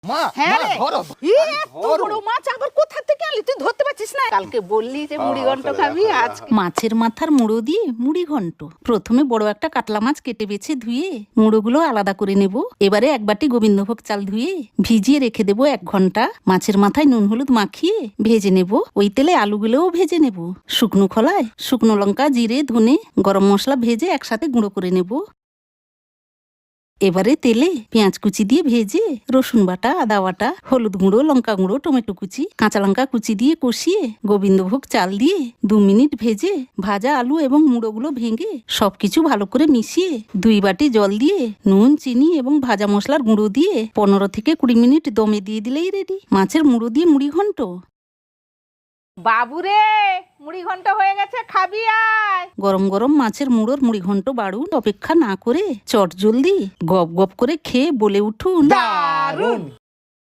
মা হ্যাঁ মা, রে। ধরো এত বড় মাছ আবার কোথা থেকে আনলি? তুই ধরতে পারছিস না? কালকে বললি যে মুড়ি ঘন্ট খাবি, আজ মাছের মাথার মুড়ো দিয়ে মুড়ি ঘন্ট। প্রথমে বড় একটা কাতলা মাছ কেটে বেছে ধুয়ে মুড়োগুলো আলাদা করে নেব। এবারে এক বাটি গোবিন্দভোগ চাল ধুয়ে ভিজিয়ে রেখে দেবো 1 ঘন্টা। মাছের মাথায় নুন হলুদ মাখিয়ে ভেজে নেব। ওই তেলে আলুগুলোও ভেজে নেব। শুকনো খোলায় শুকনো লঙ্কা, জিরে, ধনে, গরম মশলা ভেজে একসাথে গুঁড়ো করে নেব। এবারে তেলে পেঁয়াজ কুচি দিয়ে ভেজে রসুন বাটা, আদা বাটা, হলুদ গুঁড়ো, লঙ্কা গুঁড়ো, টমেটো কুচি, কাঁচা লঙ্কা কুচি দিয়ে কষিয়ে গোবিন্দভোগ চাল দিয়ে 2 মিনিট ভেজে ভাজা আলু এবং মুড়োগুলো ভেঙে সবকিছু ভালো করে মিশিয়ে 2 বাটি জল দিয়ে নুন, চিনি এবং ভাজা মশলার গুঁড়ো দিয়ে 15 থেকে 20 মিনিট দমে দিয়ে দিলেই রেডি মাছের মুড়ো দিয়ে মুড়ি ঘন্ট। বাবুরে মুড়ি ঘন্ট হয়ে গেছে, খাবি আয়। গরম গরম মাছের মুড়োর মুড়ি ঘন্ট বাড়ুন। অপেক্ষা না করে চট জলদি গপ গপ করে খেয়ে বলে উঠুন, দারুণ।